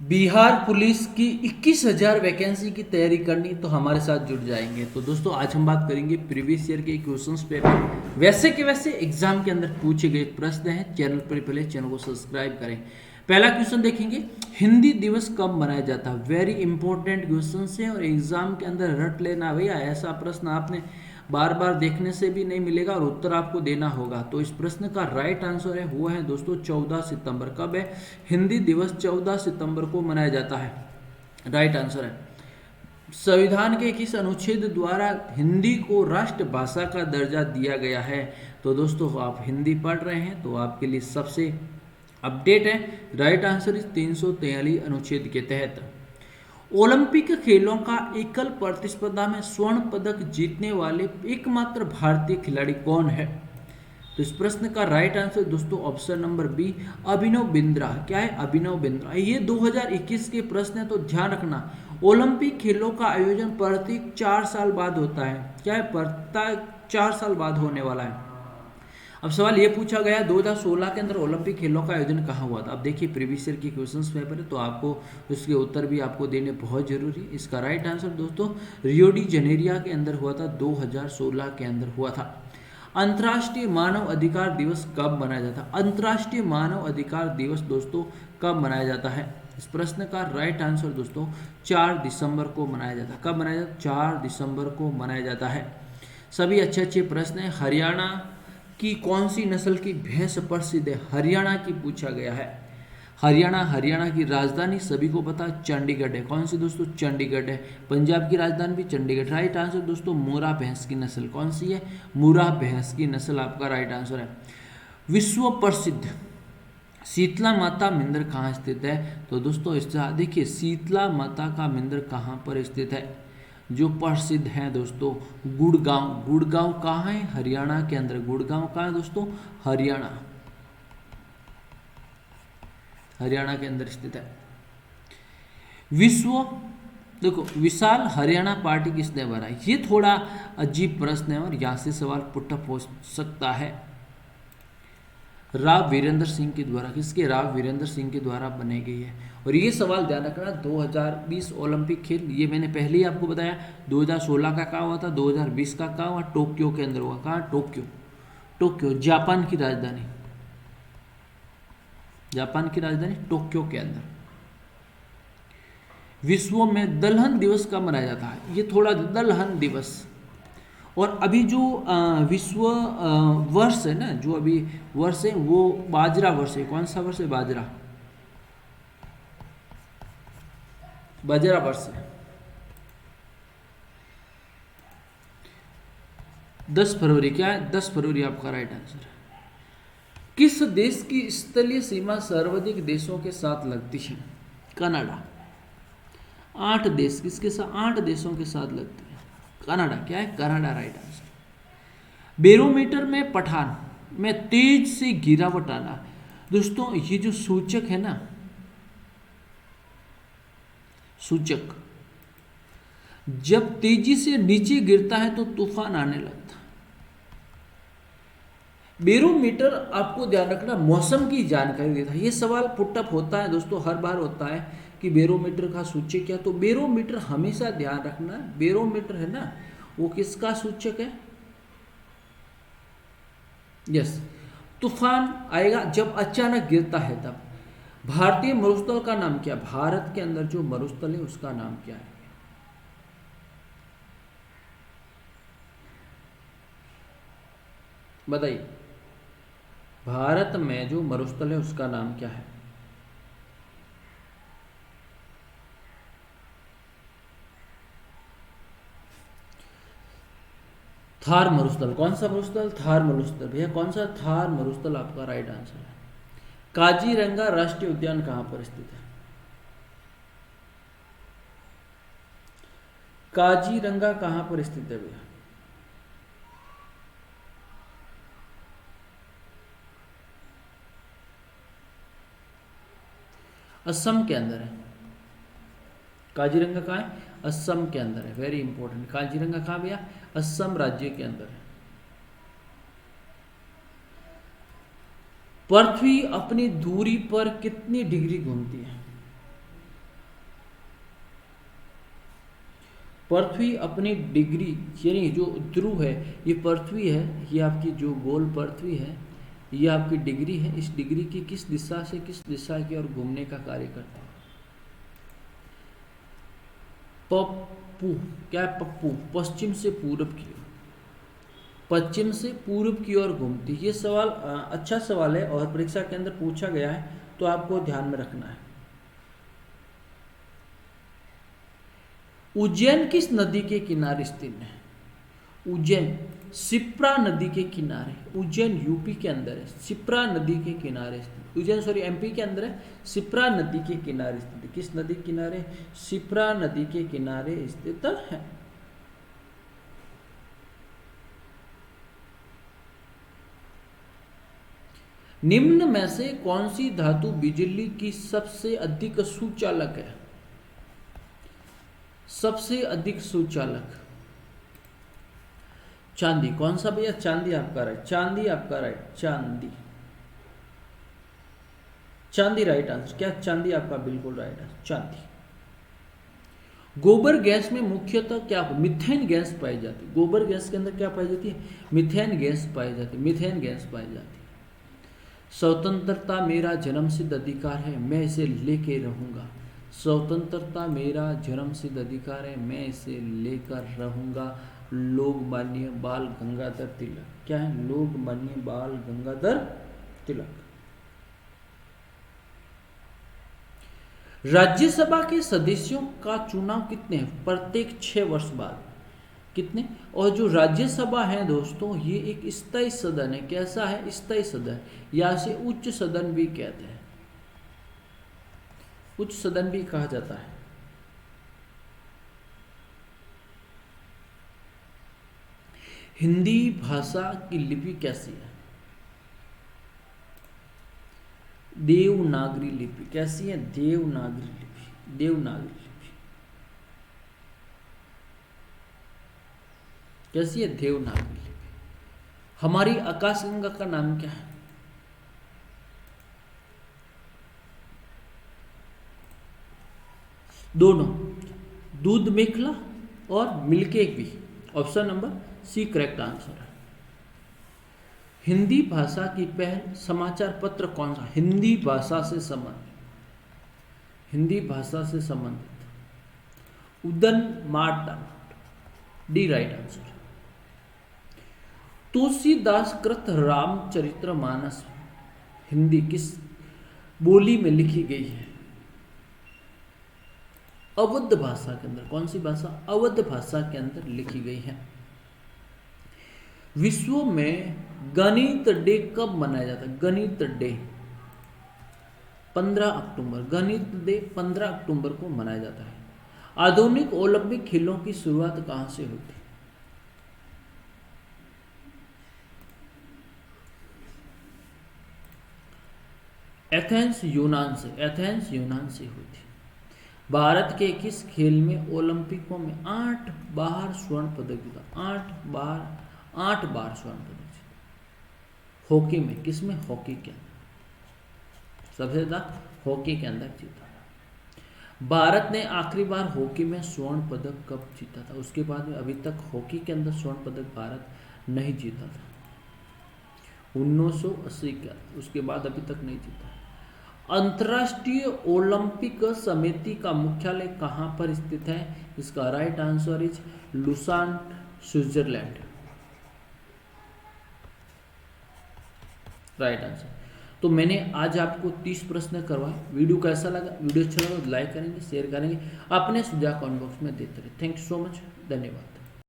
Bihar police की 21,000 vacancy की तैयारी करनी तो हमारे साथ जुड़ जाएंगे। तो दोस्तों आज हम बात करेंगे प्रीवियस ईयर के क्वेश्चंस पेपर वैसे के वैसे एग्जाम के अंदर पूछे गए प्रश्न हैं। चैनल पर पहले चैनल को सब्सक्राइब करें। पहला क्वेश्चन देखेंगे, हिंदी दिवस कब मनाया जाता है। वेरी इंपॉर्टेंट क्वेश्चन है और एग्जाम के अंदर रट लेना भैया, ऐसा प्रश्न आपने बार बार देखने से भी नहीं मिलेगा और उत्तर आपको देना होगा। तो इस प्रश्न का राइट आंसर है वो है दोस्तों 14 सितंबर। कब है हिंदी दिवस? 14 सितंबर को मनाया जाता है। राइट आंसर है। संविधान के किस अनुच्छेद द्वारा हिंदी को राष्ट्रभाषा का दर्जा दिया गया है? तो दोस्तों आप हिंदी पढ़ रहे हैं तो आपके लिए सबसे अपडेट है। राइट आंसर इस 343 अनुच्छेद के तहत। ओलंपिक खेलों का एकल प्रतिस्पर्धा में स्वर्ण पदक जीतने वाले एकमात्र भारतीय खिलाड़ी कौन है? तो इस प्रश्न का राइट आंसर दोस्तों option number B, Abhinav Bindra. क्या है? अभिनव बिंद्रा। ये 2021 के प्रश्न है तो ध्यान रखना। ओलंपिक खेलों का आयोजन प्रत्येक 4 साल बाद होता है। क्या है? प्रत्येक 4 साल बाद होने वाला है। अब सवाल ये पूछा गया 2016 के अंदर ओलंपिक खेलों का आयोजन कहाँ हुआ था। अब देखिए प्रीवियस ईयर की क्वेश्चंस पेपर है तो आपको उसके उत्तर भी आपको देने बहुत जरूरी। इसका राइट आंसर दोस्तों रियो डी जनेरिया के अंदर हुआ था, 2016 के अंदर हुआ था। अंतर्राष्ट्रीय मानव अधिकार दिवस कब मनाया जाता है? अंतर्राष्ट्रीय मानव अधिकार दिवस दोस्तों कब मनाया जाता है? इस प्रश्न का राइट आंसर दोस्तों 4 दिसंबर को मनाया जाता है। कब मनाया जाता है? 4 दिसंबर को मनाया जाता है। सभी अच्छे अच्छे प्रश्न हैं। हरियाणा की कौन सी नस्ल की भैंस प्रसिद्ध है? हरियाणा की पूछा गया है। हरियाणा की राजधानी सभी को पता है चंडीगढ़ है। कौन सी दोस्तों? चंडीगढ़ है। पंजाब की राजधानी भी चंडीगढ़। राइट आंसर दोस्तों मुर्रा भैंस की नस्ल। कौन सी है? मुर्रा भैंस की नस्ल आपका राइट आंसर है। विश्व प्रसिद्ध शीतला माता मंदिर कहाँ स्थित है? तो दोस्तों इस देखिए शीतला माता का मंदिर कहाँ पर स्थित है? जो प्रसिद्ध है दोस्तों गुड़गांव। गुड़गांव कहाँ है? हरियाणा के अंदर। गुड़गांव कहाँ है दोस्तों? हरियाणा के अंदर स्थित है। विश्व देखो विशाल हरियाणा पार्टी किसने बनाई? ये थोड़ा अजीब प्रश्न है और यहाँ से सवाल पुटअप हो सकता है। राव वीरेंद्र सिंह के द्वारा। किसके? राव वीरेंद्र सिंह के द्वारा बनाई गई है। और ये सवाल ध्यान रखना 2020 ओलंपिक खेल, ये मैंने पहले ही आपको बताया 2016 का कहाँ हुआ था, 2020 का कहाँ हुआ? टोक्यो के अंदर हुआ। कहाँ? टोक्यो। टोक्यो जापान की राजधानी। जापान की राजधानी टोक्यो के अंदर। विश्व में दलहन दिवस कब मनाया जाता है? ये थोड़ा दलहन दिवस। और अभी जो विश्व वर्ष है ना, जो अभी वर्ष है वो बाजरा वर्ष है। कौन सा वर्ष है? बाजरा वर्ष है। 10 फरवरी। क्या है? 10 फरवरी आपका राइट आंसर है। किस देश की स्थलीय सीमा सर्वाधिक देशों के साथ लगती है? कनाडा। 8 देश। किसके साथ? 8 देशों के साथ लगती है कनाडा। क्या है? Canada right answer. बैरोमीटर में पठान में तेज से गिरावट आना। दोस्तों ये जो सूचक है ना, सूचक जब तेजी से नीचे गिरता है तो तूफान आने लगता है। बैरोमीटर आपको ध्यान रखना मौसम की जानकारी देता है। ये सवाल पुटअप होता है दोस्तों, हर बार होता है कि बैरोमीटर का सूचक क्या। तो बैरोमीटर हमेशा ध्यान रखना, बैरोमीटर है ना वो किसका सूचक है? यस, तूफान आएगा जब अचानक गिरता है तब। भारतीय मरुस्थल का नाम क्या? भारत के अंदर जो मरुस्थल है उसका नाम क्या है? बताइए। भारत में जो मरुस्थल है उसका नाम क्या है? थार मरुस्थल। कौन सा मरुस्थल? थार मरुस्थल। भैया कौन सा? थार मरुस्थल आपका राइट आंसर है। काजीरंगा राष्ट्रीय उद्यान कहां पर स्थित है? काजीरंगा कहां पर स्थित है भैया? असम के अंदर है। काजीरंगा कहाँ है? असम के अंदर है। Very important. काजीरंगा कहाँ भैया? असम राज्य के अंदर है। पृथ्वी अपनी दूरी पर कितनी डिग्री घूमती है? पृथ्वी अपनी डिग्री, यानी जो ध्रुव है ये पृथ्वी है, ये आपकी जो गोल पृथ्वी है ये आपकी डिग्री है, इस डिग्री की किस दिशा से किस दिशा की ओर घूमने का कार्य करती है? पप्पू, क्या है पप्पू? पश्चिम से पूरब की ओर, पश्चिम से पूर्व की ओर घूमती। ये सवाल अच्छा सवाल है और परीक्षा के अंदर पूछा गया है, तो आपको ध्यान में रखना है। उज्जैन किस नदी के किनारे स्थित है? उज्जैन शिप्रा नदी के किनारे, उज्जैन यूपी के अंदर है, शिप्रा नदी के किनारे स्थित, उज्जैन सॉरी एमपी के अंदर है, शिप्रा नदी के किनारे स्थित है। किस नदी के किनारे? शिप्रा नदी के किनारे स्थित है। निम्न में से कौन सी धातु बिजली की सबसे अधिक सुचालक है? सबसे अधिक सुचालक चांदी। कौन सा भैया? चांदी आपका राइट, चांदी आपका राइट, चांदी, चांदी राइट आंसर। क्या? चांदी आपका बिल्कुल राइट आंसर, चांदी। गोबर गैस में मुख्यतः क्या मिथेन गैस पाई जाती है? गोबर गैस के अंदर क्या पाई जाती है? मिथेन गैस पाई जाती है, मिथेन गैस पाई जाती है। स्वतंत्रता मेरा जन्मसिद्ध अधिकार है, मैं इसे लेके रहूंगा। स्वतंत्रता मेरा जन्मसिद्ध अधिकार है, मैं इसे लेकर रहूंगा। लोकमान्य बाल गंगाधर तिलक। क्या है? लोकमान्य बाल गंगाधर तिलक। राज्यसभा के सदस्यों का चुनाव कितने? प्रत्येक 6 वर्ष बाद। कितने? और जो राज्यसभा है दोस्तों, ये एक स्थायी सदन है। कैसा है? स्थायी सदन, या से उच्च सदन भी कहते हैं, उच्च सदन भी कहा जाता है। हिंदी भाषा की लिपि कैसी है? देवनागरी लिपि। कैसी है? देवनागरी लिपि, देवनागरी लिपि। कैसी है? देवनागरी लिपि। हमारी आकाशगंगा का नाम क्या है? दोनों, दूध मेखला और मिल्के भी। Option number C correct answer है। हिंदी भाषा की पहल समाचार पत्र कौन सा? हिंदी भाषा से संबंधित, हिंदी भाषा से संबंधित उदन मार्ट, डी राइट आंसर। तुलसीदास कृत रामचरितमानस हिंदी किस बोली में लिखी गई है? अवध भाषा के अंदर। कौन सी भाषा? अवध भाषा के अंदर लिखी गई है। विश्व में गणित डे कब मनाया जाता है? गणित डे 15 अक्टूबर। गणित डे 15 अक्टूबर को मनाया जाता है। आधुनिक ओलंपिक खेलों की शुरुआत कहां से होती है? एथेंस यूनान से, एथेंस यूनान से होती है। भारत के किस खेल में ओलंपिकों में 8 बार स्वर्ण पदक जीता? 8 बार स्वर्ण पदक जीता। हॉकी में, किस में? हॉकी के अंदर सबसे ज्यादा हॉकी के अंदर जीता था। भारत ने आखिरी बार हॉकी में स्वर्ण पदक कब जीता था? उसके बाद में अभी तक हॉकी के अंदर स्वर्ण पदक भारत नहीं जीता था, 1980 का। उसके बाद अभी तक नहीं जीता। अंतर्राष्ट्रीय ओलंपिक समिति का मुख्यालय कहां पर स्थित है? इसका right answer is Lausanne, Switzerland. Right answer. तो मैंने आज आपको 30 प्रश्न करवाए। वीडियो कैसा लगा? वीडियो अच्छा लगा तो लाइक करेंगे, शेयर करेंगे, अपने सुझाव कमेंट बॉक्स में देते रहे। थैंक यू सो मच, धन्यवाद।